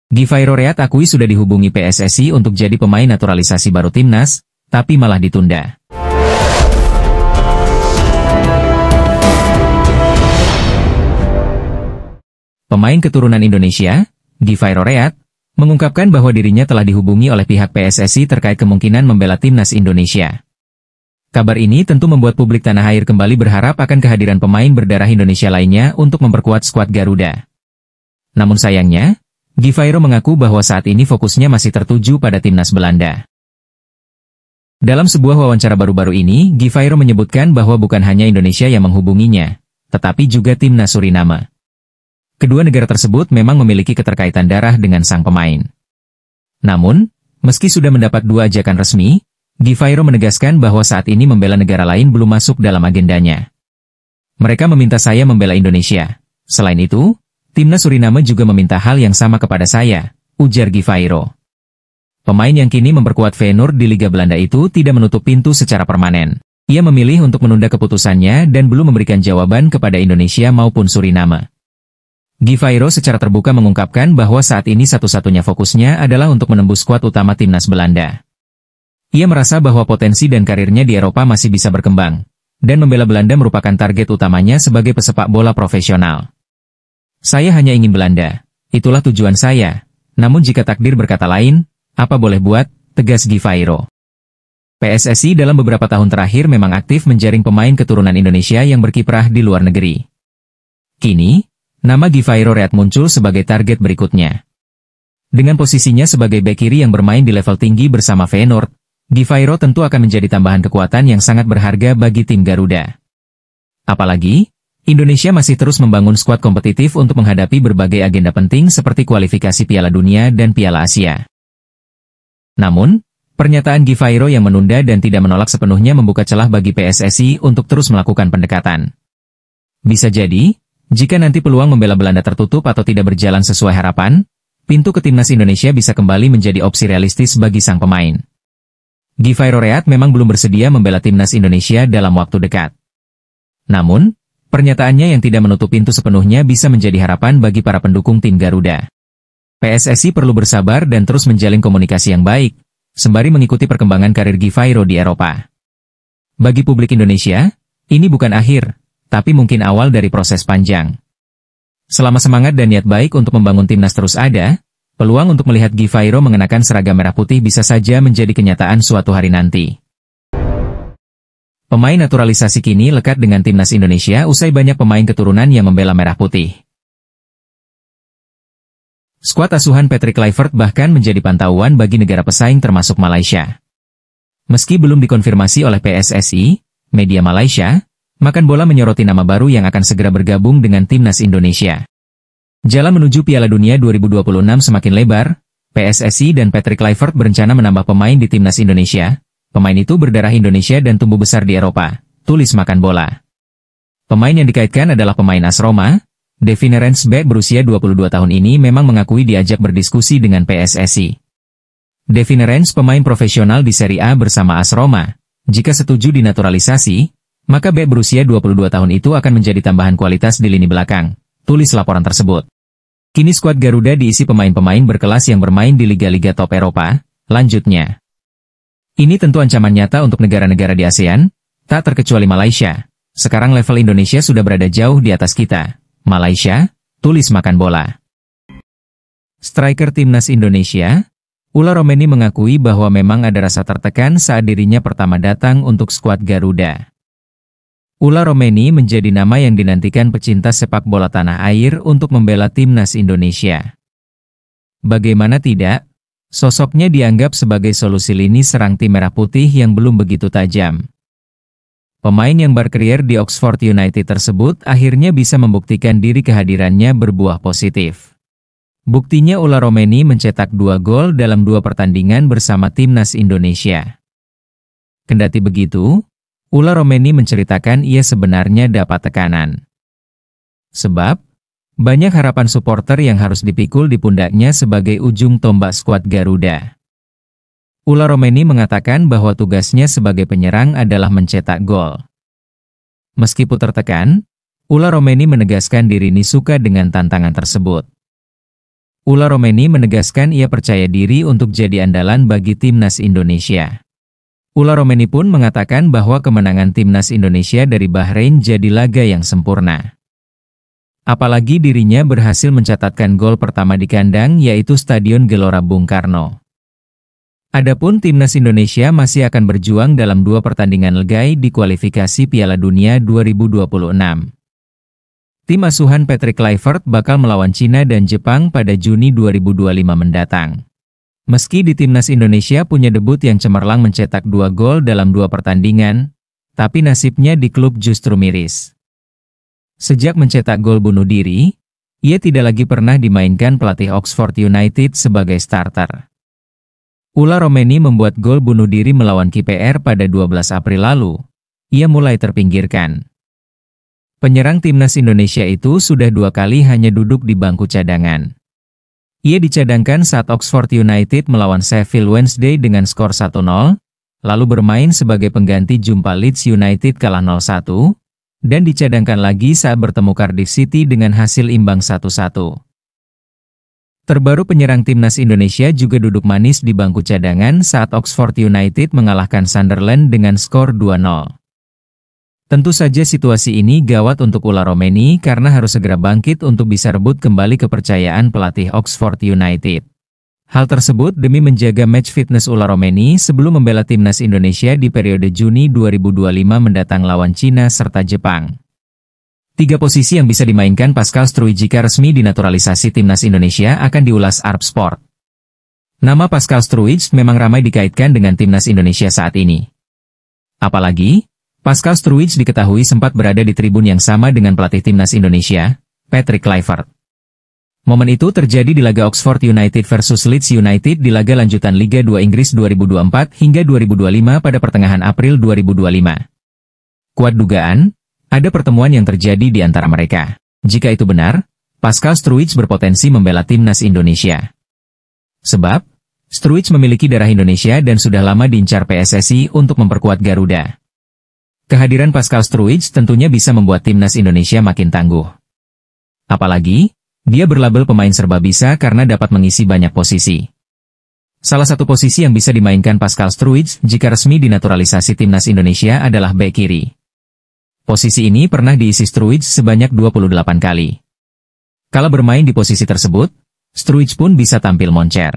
Givairo Reat akui sudah dihubungi PSSI untuk jadi pemain naturalisasi baru timnas, tapi malah ditunda. Pemain keturunan Indonesia, Givairo Reat, mengungkapkan bahwa dirinya telah dihubungi oleh pihak PSSI terkait kemungkinan membela timnas Indonesia. Kabar ini tentu membuat publik tanah air kembali berharap akan kehadiran pemain berdarah Indonesia lainnya untuk memperkuat skuad Garuda. Namun sayangnya, Givairo mengaku bahwa saat ini fokusnya masih tertuju pada timnas Belanda. Dalam sebuah wawancara baru-baru ini, Givairo menyebutkan bahwa bukan hanya Indonesia yang menghubunginya, tetapi juga timnas Suriname. Kedua negara tersebut memang memiliki keterkaitan darah dengan sang pemain. Namun, meski sudah mendapat 2 ajakan resmi, Givairo menegaskan bahwa saat ini membela negara lain belum masuk dalam agendanya. Mereka meminta saya membela Indonesia. Selain itu, timnas Suriname juga meminta hal yang sama kepada saya, ujar Givairo. Pemain yang kini memperkuat Feyenoord di Liga Belanda itu tidak menutup pintu secara permanen. Ia memilih untuk menunda keputusannya dan belum memberikan jawaban kepada Indonesia maupun Suriname. Givairo secara terbuka mengungkapkan bahwa saat ini satu-satunya fokusnya adalah untuk menembus skuad utama timnas Belanda. Ia merasa bahwa potensi dan karirnya di Eropa masih bisa berkembang, dan membela Belanda merupakan target utamanya sebagai pesepak bola profesional. Saya hanya ingin Belanda, itulah tujuan saya, namun jika takdir berkata lain, apa boleh buat, tegas Givairo. PSSI dalam beberapa tahun terakhir memang aktif menjaring pemain keturunan Indonesia yang berkiprah di luar negeri. Kini, nama Givairo Reat muncul sebagai target berikutnya. Dengan posisinya sebagai bek kiri yang bermain di level tinggi bersama Feyenoord, Givairo tentu akan menjadi tambahan kekuatan yang sangat berharga bagi tim Garuda. Apalagi, Indonesia masih terus membangun skuad kompetitif untuk menghadapi berbagai agenda penting seperti kualifikasi Piala Dunia dan Piala Asia. Namun, pernyataan Givairo yang menunda dan tidak menolak sepenuhnya membuka celah bagi PSSI untuk terus melakukan pendekatan. Bisa jadi, jika nanti peluang membela Belanda tertutup atau tidak berjalan sesuai harapan, pintu ke timnas Indonesia bisa kembali menjadi opsi realistis bagi sang pemain. Givairo Reat memang belum bersedia membela timnas Indonesia dalam waktu dekat. Namun, pernyataannya yang tidak menutup pintu sepenuhnya bisa menjadi harapan bagi para pendukung tim Garuda. PSSI perlu bersabar dan terus menjalin komunikasi yang baik, sembari mengikuti perkembangan karir Givairo di Eropa. Bagi publik Indonesia, ini bukan akhir, tapi mungkin awal dari proses panjang. Selama semangat dan niat baik untuk membangun timnas terus ada, peluang untuk melihat Givairo mengenakan seragam merah putih bisa saja menjadi kenyataan suatu hari nanti. Pemain naturalisasi kini lekat dengan timnas Indonesia usai banyak pemain keturunan yang membela merah putih. Skuad asuhan Patrick Kluivert bahkan menjadi pantauan bagi negara pesaing termasuk Malaysia. Meski belum dikonfirmasi oleh PSSI, media Malaysia, Makan Bola menyoroti nama baru yang akan segera bergabung dengan timnas Indonesia. Jalan menuju Piala Dunia 2026 semakin lebar, PSSI dan Patrick Kluivert berencana menambah pemain di timnas Indonesia. Pemain itu berdarah Indonesia dan tumbuh besar di Eropa, tulis Makan Bola. Pemain yang dikaitkan adalah pemain AS Roma. Devin Herenz bek berusia 22 tahun ini memang mengakui diajak berdiskusi dengan PSSI. Devin Herenz pemain profesional di Serie A bersama AS Roma. Jika setuju dinaturalisasi, maka bek berusia 22 tahun itu akan menjadi tambahan kualitas di lini belakang, tulis laporan tersebut. Kini skuad Garuda diisi pemain-pemain berkelas yang bermain di liga-liga top Eropa, lanjutnya. Ini tentu ancaman nyata untuk negara-negara di ASEAN, tak terkecuali Malaysia. Sekarang level Indonesia sudah berada jauh di atas kita. Malaysia, tulis Makan Bola. Striker timnas Indonesia, Ula Romeni mengakui bahwa memang ada rasa tertekan saat dirinya pertama datang untuk skuad Garuda. Ula Romeni menjadi nama yang dinantikan pecinta sepak bola tanah air untuk membela timnas Indonesia. Bagaimana tidak, sosoknya dianggap sebagai solusi lini serang tim merah putih yang belum begitu tajam. Pemain yang berkarier di Oxford United tersebut akhirnya bisa membuktikan diri kehadirannya berbuah positif. Buktinya Ula Romeni mencetak 2 gol dalam 2 pertandingan bersama timnas Indonesia. Kendati begitu, Ula Romeni menceritakan ia sebenarnya dapat tekanan. Sebab, banyak harapan supporter yang harus dipikul di pundaknya sebagai ujung tombak skuad Garuda. Ula Romeni mengatakan bahwa tugasnya sebagai penyerang adalah mencetak gol. Meskipun tertekan, Ula Romeni menegaskan dirinya suka dengan tantangan tersebut. Ula Romeni menegaskan ia percaya diri untuk jadi andalan bagi timnas Indonesia. Ula Romeni pun mengatakan bahwa kemenangan timnas Indonesia dari Bahrain jadi laga yang sempurna. Apalagi dirinya berhasil mencatatkan gol pertama di kandang yaitu Stadion Gelora Bung Karno. Adapun timnas Indonesia masih akan berjuang dalam 2 pertandingan legai di kualifikasi Piala Dunia 2026. Tim asuhan Patrick Kluivert bakal melawan Cina dan Jepang pada Juni 2025 mendatang. Meski di timnas Indonesia punya debut yang cemerlang mencetak 2 gol dalam 2 pertandingan, tapi nasibnya di klub justru miris. Sejak mencetak gol bunuh diri, ia tidak lagi pernah dimainkan pelatih Oxford United sebagai starter. Ula Romeni membuat gol bunuh diri melawan KPR pada 12 April lalu. Ia mulai terpinggirkan. Penyerang timnas Indonesia itu sudah 2 kali hanya duduk di bangku cadangan. Ia dicadangkan saat Oxford United melawan Sheffield Wednesday dengan skor 1-0, lalu bermain sebagai pengganti jumpa Leeds United kalah 0-1, dan dicadangkan lagi saat bertemu Cardiff City dengan hasil imbang 1-1. Terbaru penyerang timnas Indonesia juga duduk manis di bangku cadangan saat Oxford United mengalahkan Sunderland dengan skor 2-0. Tentu saja situasi ini gawat untuk Ula Romeni karena harus segera bangkit untuk bisa rebut kembali kepercayaan pelatih Oxford United. Hal tersebut demi menjaga match fitness Ula Romeni sebelum membela timnas Indonesia di periode Juni 2025 mendatang lawan Cina serta Jepang. 3 posisi yang bisa dimainkan Pascal Struijk jika resmi dinaturalisasi timnas Indonesia akan diulas Arab Sport. Nama Pascal Struijk memang ramai dikaitkan dengan timnas Indonesia saat ini. Apalagi, Pascal Struijk diketahui sempat berada di tribun yang sama dengan pelatih timnas Indonesia, Patrick Kluivert. Momen itu terjadi di laga Oxford United versus Leeds United di laga lanjutan Liga 2 Inggris 2024 hingga 2025 pada pertengahan April 2025. Kuat dugaan, ada pertemuan yang terjadi di antara mereka. Jika itu benar, Pascal Struijk berpotensi membela timnas Indonesia. Sebab, Struijk memiliki darah Indonesia dan sudah lama diincar PSSI untuk memperkuat Garuda. Kehadiran Pascal Struijk tentunya bisa membuat timnas Indonesia makin tangguh. Apalagi, dia berlabel pemain serba bisa karena dapat mengisi banyak posisi. Salah satu posisi yang bisa dimainkan Pascal Struijk jika resmi dinaturalisasi timnas Indonesia adalah bek kiri. Posisi ini pernah diisi Struijk sebanyak 28 kali. Kala bermain di posisi tersebut, Struijk pun bisa tampil moncer.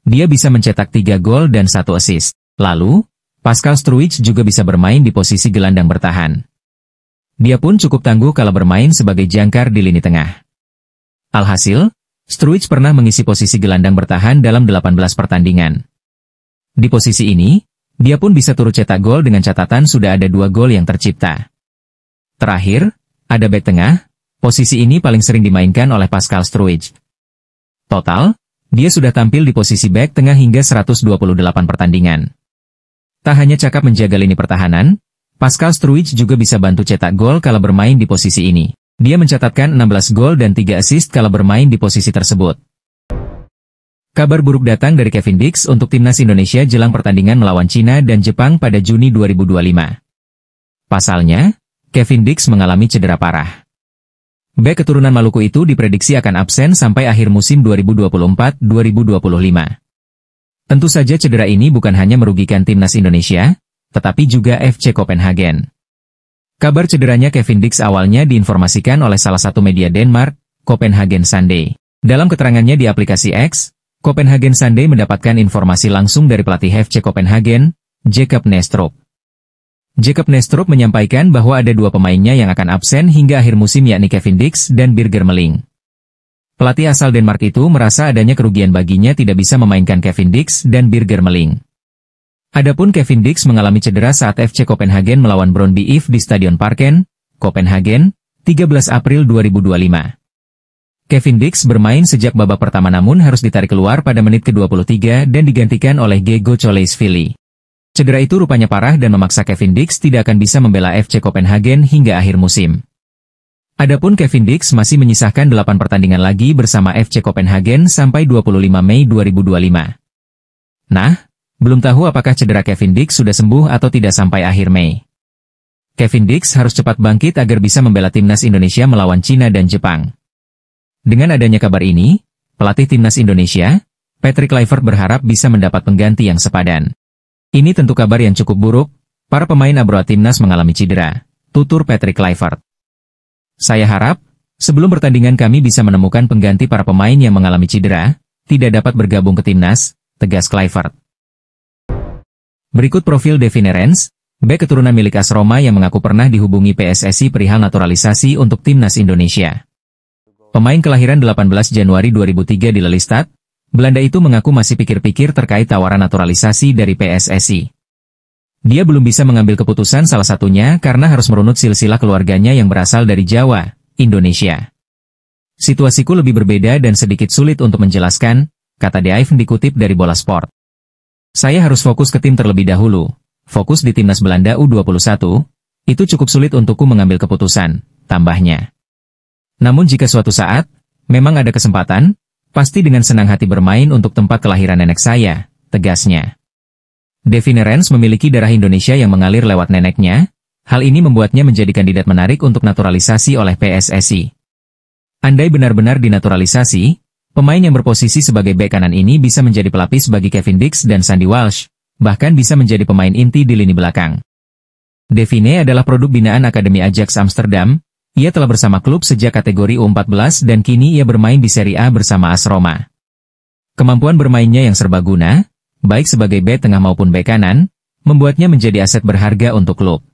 Dia bisa mencetak 3 gol dan 1 assist. Lalu, Pascal Struijk juga bisa bermain di posisi gelandang bertahan. Dia pun cukup tangguh kala bermain sebagai jangkar di lini tengah. Alhasil, Struijk pernah mengisi posisi gelandang bertahan dalam 18 pertandingan. Di posisi ini, dia pun bisa turut cetak gol dengan catatan sudah ada 2 gol yang tercipta. Terakhir, ada bek tengah, posisi ini paling sering dimainkan oleh Pascal Struijk. Total, dia sudah tampil di posisi bek tengah hingga 128 pertandingan. Tak hanya cakap menjaga lini pertahanan, Pascal Struijk juga bisa bantu cetak gol kala bermain di posisi ini. Dia mencatatkan 16 gol dan 3 assist kala bermain di posisi tersebut. Kabar buruk datang dari Kevin Dix untuk timnas Indonesia jelang pertandingan melawan Cina dan Jepang pada Juni 2025. Pasalnya, Kevin Dix mengalami cedera parah. Bek keturunan Maluku itu diprediksi akan absen sampai akhir musim 2024-2025. Tentu saja cedera ini bukan hanya merugikan timnas Indonesia, tetapi juga FC Copenhagen. Kabar cederanya Kevin Dix awalnya diinformasikan oleh salah satu media Denmark, Copenhagen Sunday. Dalam keterangannya di aplikasi X, Copenhagen Sunday mendapatkan informasi langsung dari pelatih FC Copenhagen, Jacob Nestrup. Jacob Nestrup menyampaikan bahwa ada 2 pemainnya yang akan absen hingga akhir musim yakni Kevin Dix dan Birger Meling. Pelatih asal Denmark itu merasa adanya kerugian baginya tidak bisa memainkan Kevin Dix dan Birger Meling. Adapun Kevin Dix mengalami cedera saat FC Copenhagen melawan Brøndby IF di Stadion Parken, Copenhagen, 13 April 2025. Kevin Dix bermain sejak babak pertama namun harus ditarik keluar pada menit ke-23 dan digantikan oleh Gego Cholesvili. Cedera itu rupanya parah dan memaksa Kevin Dix tidak akan bisa membela FC Copenhagen hingga akhir musim. Adapun Kevin Dix masih menyisahkan 8 pertandingan lagi bersama FC Copenhagen sampai 25 Mei 2025. Nah, belum tahu apakah cedera Kevin Dix sudah sembuh atau tidak sampai akhir Mei. Kevin Dix harus cepat bangkit agar bisa membela timnas Indonesia melawan Cina dan Jepang. Dengan adanya kabar ini, pelatih timnas Indonesia, Patrick Kluivert berharap bisa mendapat pengganti yang sepadan. Ini tentu kabar yang cukup buruk, para pemain abroad timnas mengalami cedera, tutur Patrick Kluivert. Saya harap, sebelum pertandingan kami bisa menemukan pengganti para pemain yang mengalami cedera, tidak dapat bergabung ke timnas, tegas Kluivert. Berikut profil Devine Rens, bek keturunan milik AS Roma yang mengaku pernah dihubungi PSSI perihal naturalisasi untuk timnas Indonesia. Pemain kelahiran 18 Januari 2003 di Lelystad, Belanda itu mengaku masih pikir-pikir terkait tawaran naturalisasi dari PSSI. Dia belum bisa mengambil keputusan salah satunya karena harus merunut silsilah keluarganya yang berasal dari Jawa, Indonesia. Situasiku lebih berbeda dan sedikit sulit untuk menjelaskan, kata Devine dikutip dari Bola Sport. Saya harus fokus ke tim terlebih dahulu. Fokus di timnas Belanda U21, itu cukup sulit untukku mengambil keputusan, tambahnya. Namun jika suatu saat, memang ada kesempatan, pasti dengan senang hati bermain untuk tempat kelahiran nenek saya, tegasnya. Devine Rens memiliki darah Indonesia yang mengalir lewat neneknya, hal ini membuatnya menjadi kandidat menarik untuk naturalisasi oleh PSSI. Andai benar-benar dinaturalisasi, pemain yang berposisi sebagai bek kanan ini bisa menjadi pelapis bagi Kevin Dix dan Sandy Walsh, bahkan bisa menjadi pemain inti di lini belakang. Devine adalah produk binaan Akademi Ajax Amsterdam, ia telah bersama klub sejak kategori U14 dan kini ia bermain di Serie A bersama AS Roma. Kemampuan bermainnya yang serbaguna, baik sebagai bek tengah maupun bek kanan, membuatnya menjadi aset berharga untuk klub.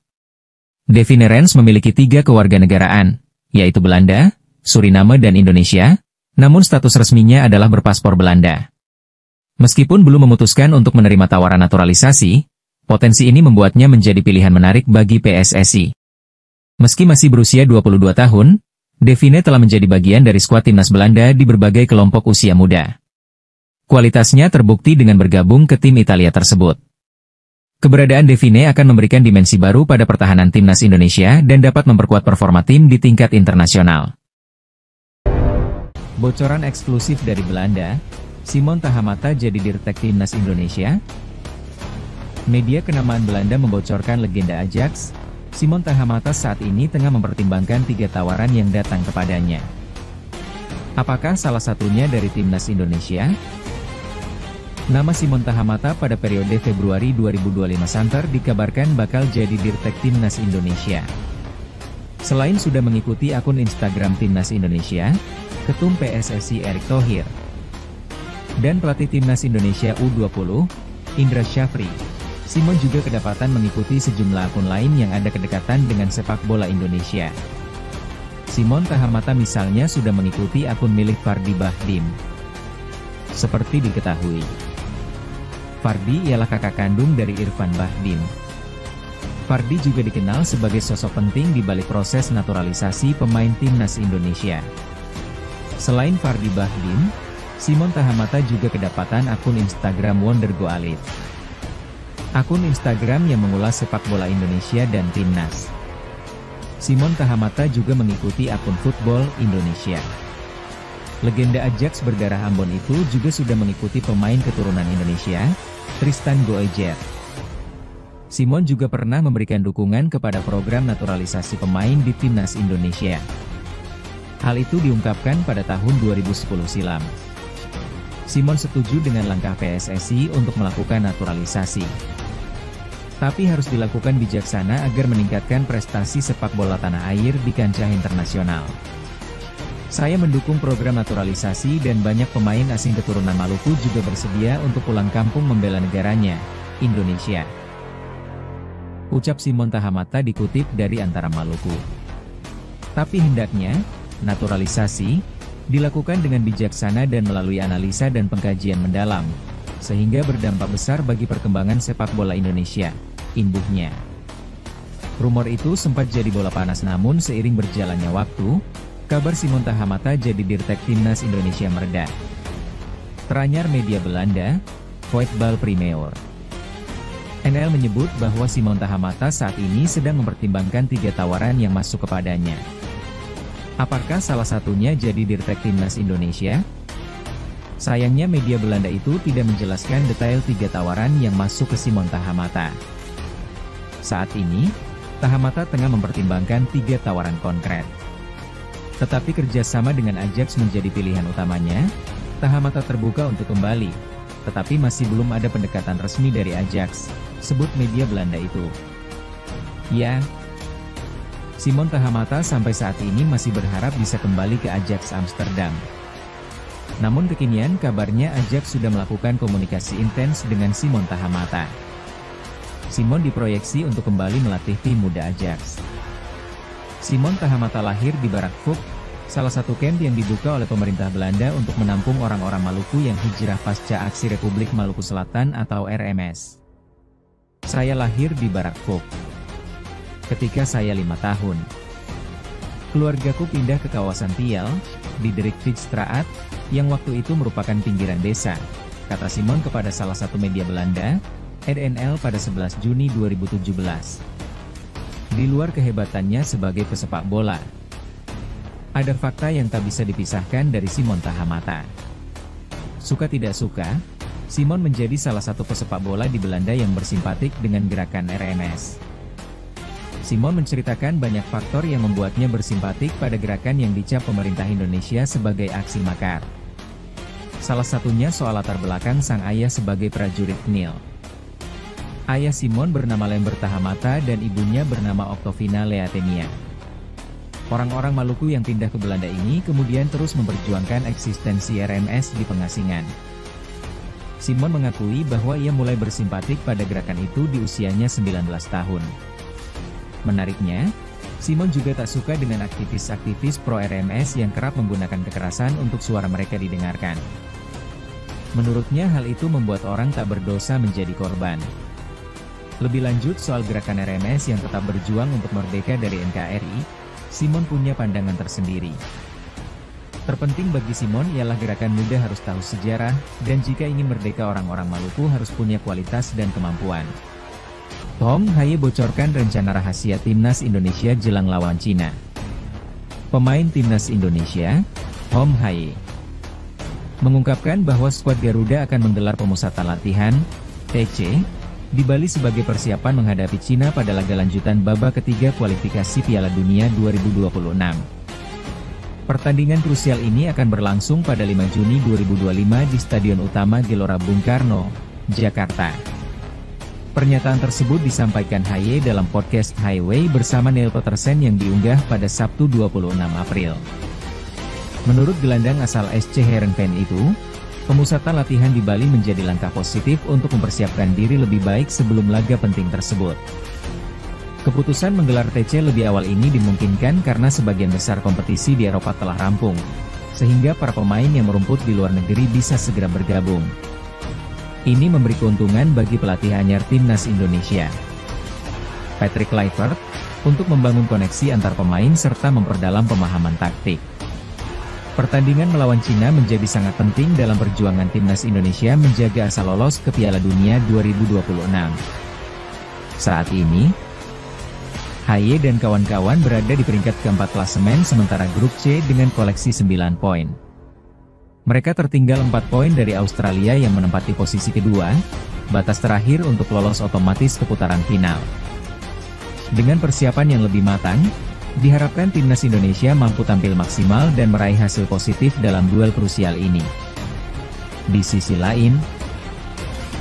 Devine Rens memiliki 3 kewarganegaraan, yaitu Belanda, Suriname dan Indonesia, namun status resminya adalah berpaspor Belanda. Meskipun belum memutuskan untuk menerima tawaran naturalisasi, potensi ini membuatnya menjadi pilihan menarik bagi PSSI. Meski masih berusia 22 tahun, Devine telah menjadi bagian dari skuad timnas Belanda di berbagai kelompok usia muda. Kualitasnya terbukti dengan bergabung ke tim Italia tersebut. Keberadaan Devine akan memberikan dimensi baru pada pertahanan timnas Indonesia dan dapat memperkuat performa tim di tingkat internasional. Bocoran eksklusif dari Belanda, Simon Tahamata jadi dirtek timnas Indonesia. Media kenamaan Belanda membocorkan legenda Ajax, Simon Tahamata saat ini tengah mempertimbangkan 3 tawaran yang datang kepadanya. Apakah salah satunya dari timnas Indonesia? Nama Simon Tahamata pada periode Februari 2025 santer dikabarkan bakal jadi dirtek timnas Indonesia. Selain sudah mengikuti akun Instagram timnas Indonesia, Ketum PSSI Erick Thohir, dan pelatih timnas Indonesia U20, Indra Syafri, Simon juga kedapatan mengikuti sejumlah akun lain yang ada kedekatan dengan sepak bola Indonesia. Simon Tahamata misalnya sudah mengikuti akun milik Fardi Bahdim. Seperti diketahui, Fardi ialah kakak kandung dari Irfan Bahdim. Fardi juga dikenal sebagai sosok penting di balik proses naturalisasi pemain timnas Indonesia. Selain Fardi Bahdim, Simon Tahamata juga kedapatan akun Instagram Wonder Goalit. Akun Instagram yang mengulas sepak bola Indonesia dan timnas. Simon Tahamata juga mengikuti akun Football Indonesia. Legenda Ajax berdarah Ambon itu juga sudah mengikuti pemain keturunan Indonesia, Tristan Goejer. Simon juga pernah memberikan dukungan kepada program naturalisasi pemain di timnas Indonesia. Hal itu diungkapkan pada tahun 2010 silam. Simon setuju dengan langkah PSSI untuk melakukan naturalisasi. Tapi harus dilakukan bijaksana agar meningkatkan prestasi sepak bola tanah air di kancah internasional. Saya mendukung program naturalisasi dan banyak pemain asing keturunan Maluku juga bersedia untuk pulang kampung membela negaranya, Indonesia. Ucap Simon Tahamata dikutip dari Antara Maluku. Tapi hendaknya, naturalisasi dilakukan dengan bijaksana dan melalui analisa dan pengkajian mendalam, sehingga berdampak besar bagi perkembangan sepak bola Indonesia, imbuhnya. Rumor itu sempat jadi bola panas namun seiring berjalannya waktu, kabar Simon Tahamata jadi dirtek timnas Indonesia mereda. Teranyar media Belanda, Voetbal Premier. NL menyebut bahwa Simon Tahamata saat ini sedang mempertimbangkan 3 tawaran yang masuk kepadanya. Apakah salah satunya jadi dirtek timnas Indonesia? Sayangnya media Belanda itu tidak menjelaskan detail 3 tawaran yang masuk ke Simon Tahamata. Saat ini, Tahamata tengah mempertimbangkan 3 tawaran konkret. Tetapi kerjasama dengan Ajax menjadi pilihan utamanya, Tahamata terbuka untuk kembali, tetapi masih belum ada pendekatan resmi dari Ajax, sebut media Belanda itu. Ya, Simon Tahamata sampai saat ini masih berharap bisa kembali ke Ajax Amsterdam. Namun kekinian kabarnya Ajax sudah melakukan komunikasi intens dengan Simon Tahamata. Simon diproyeksi untuk kembali melatih tim muda Ajax. Simon Tahamata lahir di Barakvuk, salah satu kamp yang dibuka oleh pemerintah Belanda untuk menampung orang-orang Maluku yang hijrah pasca aksi Republik Maluku Selatan atau RMS. Saya lahir di Barakvuk ketika saya 5 tahun. Keluargaku pindah ke kawasan Tiel, di Dirkvijstraat, yang waktu itu merupakan pinggiran desa, kata Simon kepada salah satu media Belanda, EDNL pada 11 Juni 2017. Di luar kehebatannya sebagai pesepak bola, ada fakta yang tak bisa dipisahkan dari Simon Tahamata. Suka tidak suka, Simon menjadi salah satu pesepak bola di Belanda yang bersimpatik dengan gerakan RMS. Simon menceritakan banyak faktor yang membuatnya bersimpatik pada gerakan yang dicap pemerintah Indonesia sebagai aksi makar. Salah satunya soal latar belakang sang ayah sebagai prajurit NIL. Ayah Simon bernama Lembert Tahamata dan ibunya bernama Octovina Leatenia. Orang-orang Maluku yang pindah ke Belanda ini kemudian terus memperjuangkan eksistensi RMS di pengasingan. Simon mengakui bahwa ia mulai bersimpatik pada gerakan itu di usianya 19 tahun. Menariknya, Simon juga tak suka dengan aktivis-aktivis pro-RMS yang kerap menggunakan kekerasan untuk suara mereka didengarkan. Menurutnya hal itu membuat orang tak berdosa menjadi korban. Lebih lanjut soal gerakan RMS yang tetap berjuang untuk merdeka dari NKRI, Simon punya pandangan tersendiri. Terpenting bagi Simon ialah gerakan muda harus tahu sejarah, dan jika ingin merdeka orang-orang Maluku harus punya kualitas dan kemampuan. Tom Haye bocorkan rencana rahasia Timnas Indonesia jelang lawan Cina. Pemain Timnas Indonesia, Tom Haye, mengungkapkan bahwa skuad Garuda akan menggelar pemusatan latihan, TC, di Bali sebagai persiapan menghadapi Cina pada laga lanjutan babak ketiga kualifikasi Piala Dunia 2026. Pertandingan krusial ini akan berlangsung pada 5 Juni 2025 di Stadion Utama Gelora Bung Karno, Jakarta. Pernyataan tersebut disampaikan Haye dalam podcast Highway bersama Neil Petersen yang diunggah pada Sabtu 26 April. Menurut gelandang asal SC Heerenveen itu, pemusatan latihan di Bali menjadi langkah positif untuk mempersiapkan diri lebih baik sebelum laga penting tersebut. Keputusan menggelar TC lebih awal ini dimungkinkan karena sebagian besar kompetisi di Eropa telah rampung, sehingga para pemain yang merumput di luar negeri bisa segera bergabung. Ini memberi keuntungan bagi pelatih anyar Timnas Indonesia, Patrick Kluivert, untuk membangun koneksi antar pemain serta memperdalam pemahaman taktik. Pertandingan melawan Cina menjadi sangat penting dalam perjuangan Timnas Indonesia menjaga asa lolos ke Piala Dunia 2026. Saat ini, Haye dan kawan-kawan berada di peringkat keempat klasemen sementara grup C dengan koleksi 9 poin. Mereka tertinggal 4 poin dari Australia yang menempati posisi kedua, batas terakhir untuk lolos otomatis ke putaran final. Dengan persiapan yang lebih matang, diharapkan Timnas Indonesia mampu tampil maksimal dan meraih hasil positif dalam duel krusial ini. Di sisi lain,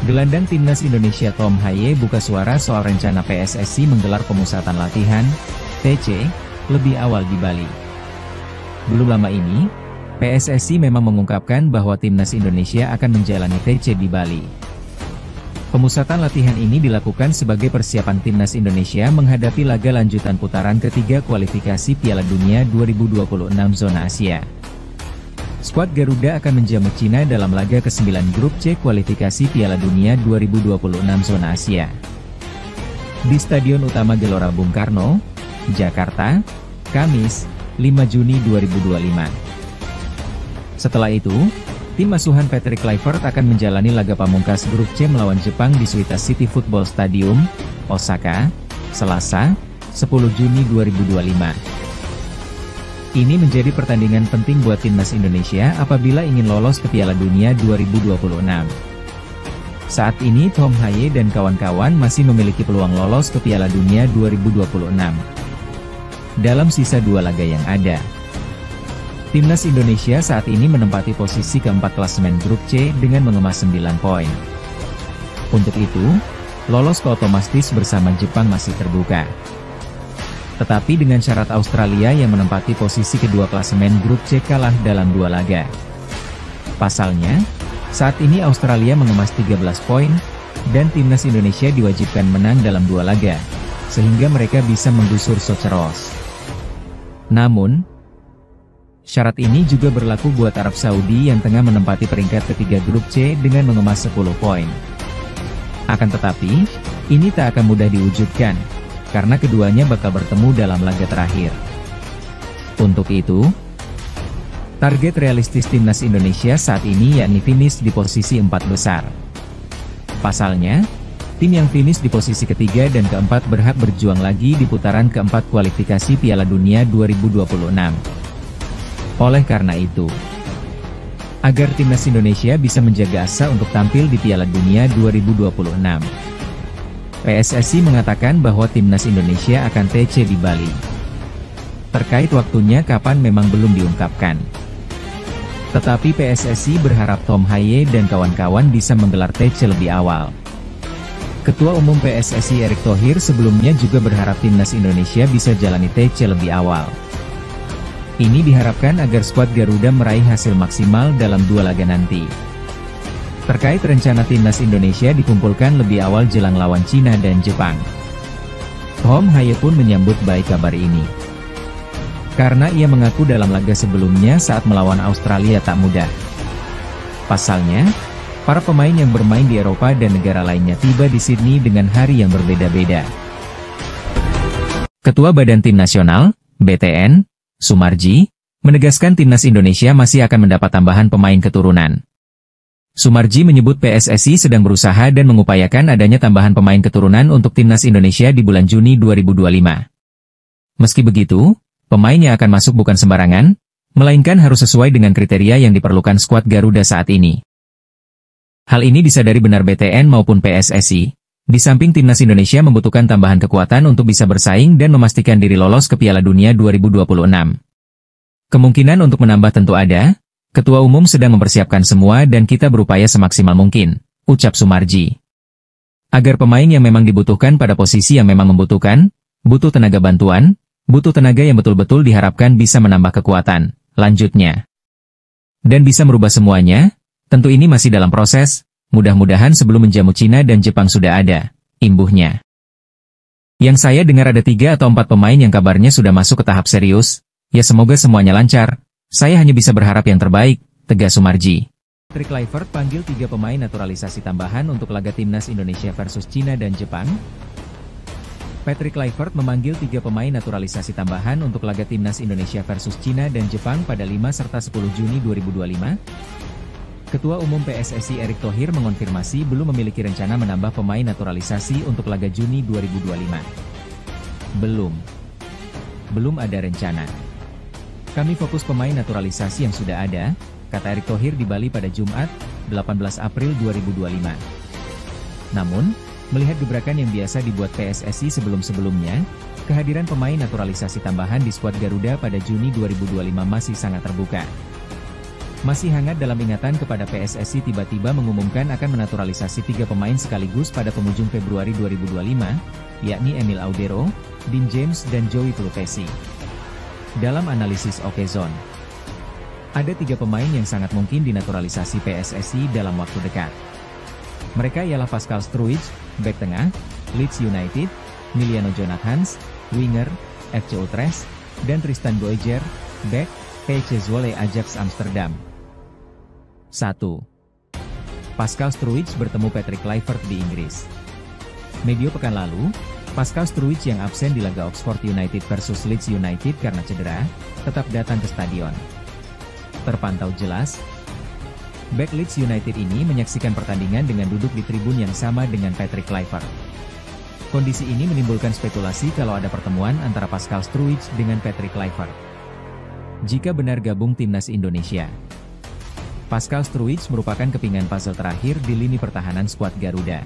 gelandang Timnas Indonesia Tom Haye buka suara soal rencana PSSI menggelar pemusatan latihan, TC, lebih awal di Bali. Belum lama ini, PSSI memang mengungkapkan bahwa Timnas Indonesia akan menjalani TC di Bali. Pemusatan latihan ini dilakukan sebagai persiapan Timnas Indonesia menghadapi laga lanjutan putaran ketiga kualifikasi Piala Dunia 2026 zona Asia. Skuad Garuda akan menjamu Cina dalam laga ke-9 grup C kualifikasi Piala Dunia 2026 zona Asia. Di Stadion Utama Gelora Bung Karno, Jakarta, Kamis, 5 Juni 2025. Setelah itu, tim asuhan Patrick Kluivert akan menjalani laga pamungkas grup C melawan Jepang di Suita City Football Stadium, Osaka, Selasa, 10 Juni 2025. Ini menjadi pertandingan penting buat Timnas Indonesia apabila ingin lolos ke Piala Dunia 2026. Saat ini Tom Haye dan kawan-kawan masih memiliki peluang lolos ke Piala Dunia 2026. Dalam sisa 2 laga yang ada. Timnas Indonesia saat ini menempati posisi keempat klasemen grup C dengan mengemas 9 poin. Untuk itu, lolos ke otomatis bersama Jepang masih terbuka. Tetapi dengan syarat Australia yang menempati posisi kedua klasemen grup C kalah dalam 2 laga. Pasalnya, saat ini Australia mengemas 13 poin, dan Timnas Indonesia diwajibkan menang dalam 2 laga, sehingga mereka bisa menggusur Soceros. Namun, syarat ini juga berlaku buat Arab Saudi yang tengah menempati peringkat ketiga grup C dengan mengemas 10 poin. Akan tetapi, ini tak akan mudah diwujudkan, karena keduanya bakal bertemu dalam laga terakhir. Untuk itu, target realistis Timnas Indonesia saat ini yakni finish di posisi 4 besar. Pasalnya, tim yang finish di posisi ketiga dan keempat berhak berjuang lagi di putaran keempat kualifikasi Piala Dunia 2026. Oleh karena itu, agar Timnas Indonesia bisa menjaga asa untuk tampil di Piala Dunia 2026, PSSI mengatakan bahwa Timnas Indonesia akan TC di Bali. Terkait waktunya kapan memang belum diungkapkan. Tetapi PSSI berharap Tom Haye dan kawan-kawan bisa menggelar TC lebih awal. Ketua Umum PSSI Erick Thohir sebelumnya juga berharap Timnas Indonesia bisa jalani TC lebih awal. Ini diharapkan agar skuad Garuda meraih hasil maksimal dalam 2 laga nanti. Terkait rencana Timnas Indonesia dikumpulkan lebih awal jelang lawan Cina dan Jepang, Tom Haye pun menyambut baik kabar ini. Karena ia mengaku dalam laga sebelumnya saat melawan Australia tak mudah. Pasalnya, para pemain yang bermain di Eropa dan negara lainnya tiba di Sydney dengan hari yang berbeda-beda. Ketua Badan Tim Nasional, BTN, Sumarji, menegaskan Timnas Indonesia masih akan mendapat tambahan pemain keturunan. Sumarji menyebut PSSI sedang berusaha dan mengupayakan adanya tambahan pemain keturunan untuk Timnas Indonesia di bulan Juni 2025. Meski begitu, pemain yang akan masuk bukan sembarangan, melainkan harus sesuai dengan kriteria yang diperlukan skuad Garuda saat ini. Hal ini disadari benar BTN maupun PSSI, di samping Timnas Indonesia membutuhkan tambahan kekuatan untuk bisa bersaing dan memastikan diri lolos ke Piala Dunia 2026. Kemungkinan untuk menambah tentu ada, Ketua Umum sedang mempersiapkan semua dan kita berupaya semaksimal mungkin, ucap Sumarji. Agar pemain yang memang dibutuhkan pada posisi yang memang membutuhkan, butuh tenaga bantuan, butuh tenaga yang betul-betul diharapkan bisa menambah kekuatan, lanjutnya. Dan bisa merubah semuanya, tentu ini masih dalam proses, mudah-mudahan sebelum menjamu Cina dan Jepang sudah ada, imbuhnya. Yang saya dengar ada 3 atau 4 pemain yang kabarnya sudah masuk ke tahap serius, ya semoga semuanya lancar, saya hanya bisa berharap yang terbaik, tegas Sumarji. Patrick Kluivert panggil 3 pemain naturalisasi tambahan untuk laga Timnas Indonesia versus Cina dan Jepang. Patrick Kluivert memanggil 3 pemain naturalisasi tambahan untuk laga Timnas Indonesia versus Cina dan Jepang pada 5 serta 10 Juni 2025. Ketua Umum PSSI Erick Thohir mengonfirmasi belum memiliki rencana menambah pemain naturalisasi untuk laga Juni 2025. Belum ada rencana. Kami fokus pemain naturalisasi yang sudah ada, kata Erick Thohir di Bali pada Jumat, 18 April 2025. Namun, melihat gebrakan yang biasa dibuat PSSI sebelum-sebelumnya, kehadiran pemain naturalisasi tambahan di skuad Garuda pada Juni 2025 masih sangat terbuka. Masih hangat dalam ingatan kepada PSSI tiba-tiba mengumumkan akan menaturalisasi 3 pemain sekaligus pada penghujung Februari 2025, yakni Emil Audero, Dean James dan Joey Pelupesi. Dalam analisis Okezone, ada 3 pemain yang sangat mungkin dinaturalisasi PSSI dalam waktu dekat. Mereka ialah Pascal Struijk, bek tengah, Leeds United, Miliano Jonathans, winger, FC Utrecht, dan Tristan Boeger, bek, PSV Zwolle Ajax Amsterdam. 1. Pascal Struijk bertemu Patrick Kluivert di Inggris. Medio pekan lalu, Pascal Struijk yang absen di laga Oxford United versus Leeds United karena cedera, tetap datang ke stadion. Terpantau jelas, bek Leeds United ini menyaksikan pertandingan dengan duduk di tribun yang sama dengan Patrick Kluivert. Kondisi ini menimbulkan spekulasi kalau ada pertemuan antara Pascal Struijk dengan Patrick Kluivert. Jika benar gabung Timnas Indonesia, Pascal Struijk merupakan kepingan puzzle terakhir di lini pertahanan skuad Garuda.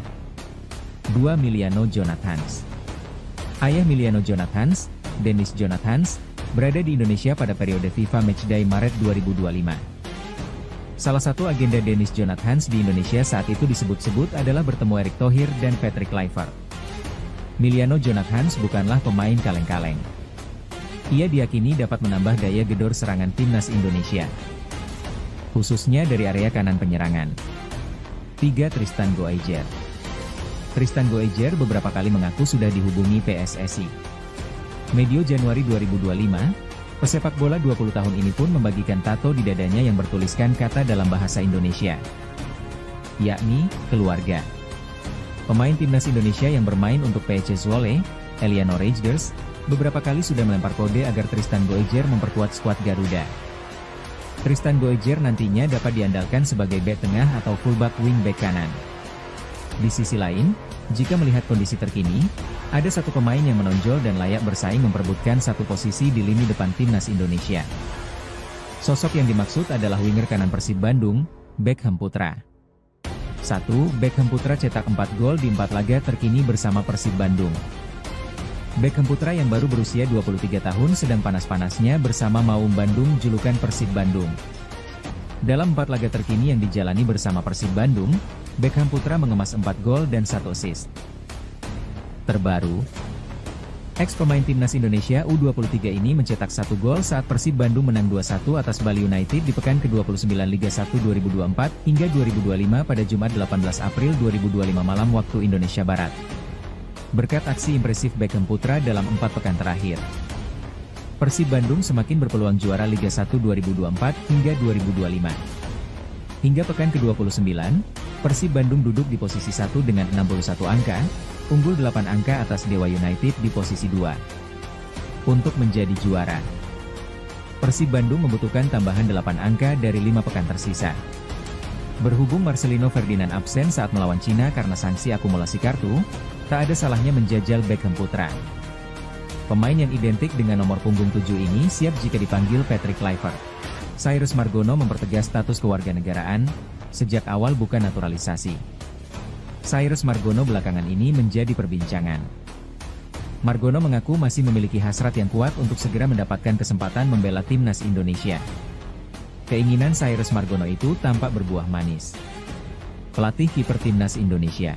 2. Miliano Jonathans. Ayah Miliano Jonathans, Dennis Jonathans, berada di Indonesia pada periode FIFA Matchday Maret 2025. Salah satu agenda Dennis Jonathans di Indonesia saat itu disebut-sebut adalah bertemu Erick Thohir dan Patrick Kluivert. Emiliano Jonathans bukanlah pemain kaleng-kaleng. Ia diyakini dapat menambah daya gedor serangan timnas Indonesia, khususnya dari area kanan penyerangan. 3. Tristan Goijer. Tristan Goijer beberapa kali mengaku sudah dihubungi PSSI. Medio Januari 2025, pesepak bola 20 tahun ini pun membagikan tato di dadanya yang bertuliskan kata dalam bahasa Indonesia, yakni, keluarga. Pemain timnas Indonesia yang bermain untuk PC Zwolle, Eliano Reijgers, beberapa kali sudah melempar kode agar Tristan Goijer memperkuat skuad Garuda. Tristan Goijer nantinya dapat diandalkan sebagai bek tengah atau fullback wingback kanan. Di sisi lain, jika melihat kondisi terkini, ada satu pemain yang menonjol dan layak bersaing memperebutkan satu posisi di lini depan timnas Indonesia. Sosok yang dimaksud adalah winger kanan Persib Bandung, Beckham Putra. 1. Beckham Putra cetak 4 gol di 4 laga terkini bersama Persib Bandung. Beckham Putra yang baru berusia 23 tahun sedang panas-panasnya bersama Maung Bandung julukan Persib Bandung. Dalam 4 laga terkini yang dijalani bersama Persib Bandung, Beckham Putra mengemas 4 gol dan 1 assist. Terbaru, ex-pemain timnas Indonesia U23 ini mencetak 1 gol saat Persib Bandung menang 2-1 atas Bali United di pekan ke-29 Liga 1 2024 hingga 2025 pada Jumat 18 April 2025 malam waktu Indonesia Barat. Berkat aksi impresif Beckham Putra dalam 4 pekan terakhir, Persib Bandung semakin berpeluang juara Liga 1 2024 hingga 2025. Hingga pekan ke-29, Persib Bandung duduk di posisi 1 dengan 61 angka, unggul 8 angka atas Dewa United di posisi 2. Untuk menjadi juara, Persib Bandung membutuhkan tambahan 8 angka dari 5 pekan tersisa. Berhubung Marcelino Ferdinand absen saat melawan Cina karena sanksi akumulasi kartu, tak ada salahnya menjajal Beckham Putra. Pemain yang identik dengan nomor punggung 7 ini siap jika dipanggil Patrick Kluivert. Cyrus Margono mempertegas status kewarganegaraan, sejak awal bukan naturalisasi. Cyrus Margono belakangan ini menjadi perbincangan. Margono mengaku masih memiliki hasrat yang kuat untuk segera mendapatkan kesempatan membela timnas Indonesia. Keinginan Cyrus Margono itu tampak berbuah manis. Pelatih kiper timnas Indonesia,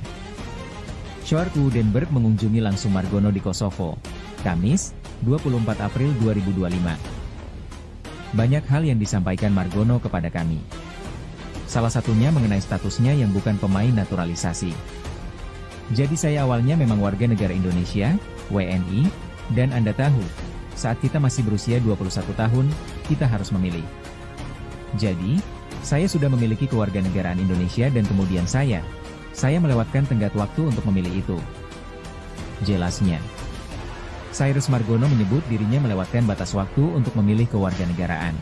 Sjoerd Woedenberg mengunjungi langsung Margono di Kosovo, Kamis, 24 April 2025. Banyak hal yang disampaikan Margono kepada kami. Salah satunya mengenai statusnya yang bukan pemain naturalisasi. Jadi saya awalnya memang warga negara Indonesia, WNI, dan Anda tahu, saat kita masih berusia 21 tahun, kita harus memilih. Jadi, saya sudah memiliki kewarganegaraan Indonesia dan kemudian saya melewatkan tenggat waktu untuk memilih itu, jelasnya. Cyrus Margono menyebut dirinya melewatkan batas waktu untuk memilih kewarganegaraan.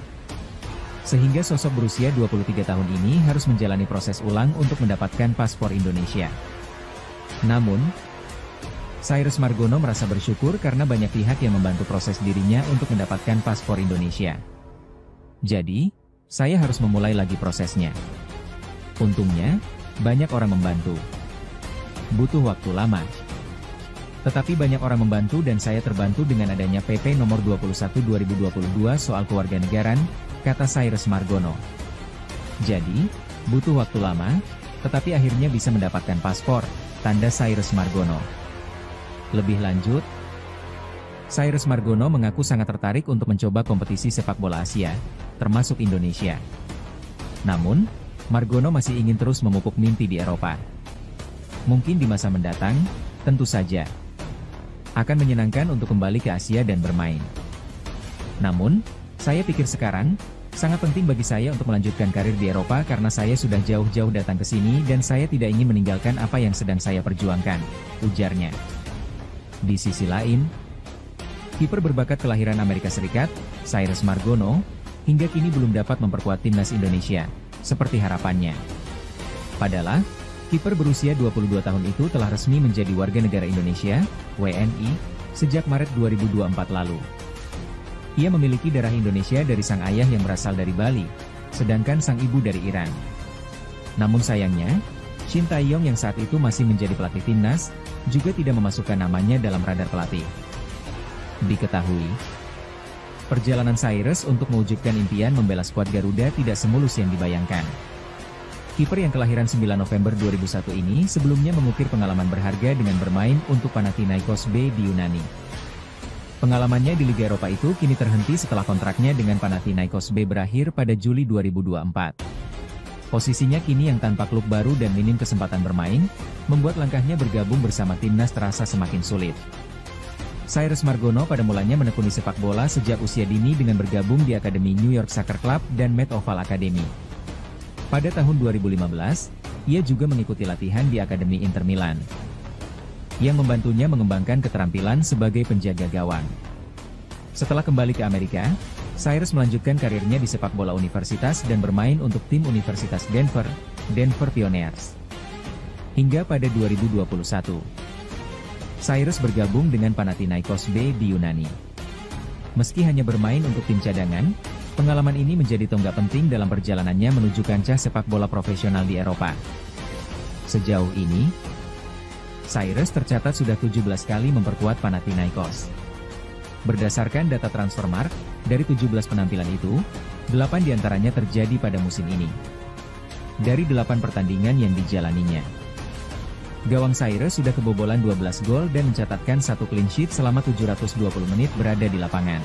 Sehingga sosok berusia 23 tahun ini harus menjalani proses ulang untuk mendapatkan paspor Indonesia. Namun, Cyrus Margono merasa bersyukur karena banyak pihak yang membantu proses dirinya untuk mendapatkan paspor Indonesia. Jadi, saya harus memulai lagi prosesnya. Untungnya, banyak orang membantu. Butuh waktu lama. Tetapi banyak orang membantu dan saya terbantu dengan adanya PP nomor 21/2022 soal kewarganegaraan, kata Cyrus Margono. Jadi, butuh waktu lama, tetapi akhirnya bisa mendapatkan paspor, tanda Cyrus Margono. Lebih lanjut, Cyrus Margono mengaku sangat tertarik untuk mencoba kompetisi sepak bola Asia, termasuk Indonesia. Namun, Margono masih ingin terus memupuk mimpi di Eropa. Mungkin di masa mendatang, tentu saja akan menyenangkan untuk kembali ke Asia dan bermain. Namun, saya pikir sekarang, sangat penting bagi saya untuk melanjutkan karir di Eropa karena saya sudah jauh-jauh datang ke sini dan saya tidak ingin meninggalkan apa yang sedang saya perjuangkan, ujarnya. Di sisi lain, kiper berbakat kelahiran Amerika Serikat, Cyrus Margono, hingga kini belum dapat memperkuat timnas Indonesia, seperti harapannya. Padahal, kiper berusia 22 tahun itu telah resmi menjadi warga negara Indonesia, WNI, sejak Maret 2024 lalu. Ia memiliki darah Indonesia dari sang ayah yang berasal dari Bali, sedangkan sang ibu dari Iran. Namun sayangnya, Shin Tae-yong yang saat itu masih menjadi pelatih timnas, juga tidak memasukkan namanya dalam radar pelatih. Diketahui, Perjalanan Cyrus untuk mewujudkan impian membela skuad Garuda tidak semulus yang dibayangkan. Kiper yang kelahiran 9 November 2001 ini sebelumnya mengukir pengalaman berharga dengan bermain untuk Panathinaikos B di Yunani. Pengalamannya di Liga Eropa itu kini terhenti setelah kontraknya dengan Panathinaikos B berakhir pada Juli 2024. Posisinya kini yang tanpa klub baru dan minim kesempatan bermain, membuat langkahnya bergabung bersama timnas terasa semakin sulit. Cyrus Margono pada mulanya menekuni sepak bola sejak usia dini dengan bergabung di Akademi New York Soccer Club dan Met Oval Academy. Pada tahun 2015, ia juga mengikuti latihan di Akademi Inter Milan, yang membantunya mengembangkan keterampilan sebagai penjaga gawang. Setelah kembali ke Amerika, Cyrus melanjutkan karirnya di sepak bola universitas dan bermain untuk tim Universitas Denver, Denver Pioneers. Hingga pada 2021, Cyrus bergabung dengan Panathinaikos B di Yunani. Meski hanya bermain untuk tim cadangan, pengalaman ini menjadi tonggak penting dalam perjalanannya menuju kancah sepak bola profesional di Eropa. Sejauh ini, Cyrus tercatat sudah 17 kali memperkuat Panathinaikos. Berdasarkan data Transfermarkt, dari 17 penampilan itu, 8 diantaranya terjadi pada musim ini. Dari 8 pertandingan yang dijalaninya, gawang Cyrus sudah kebobolan 12 gol dan mencatatkan 1 clean sheet selama 720 menit berada di lapangan.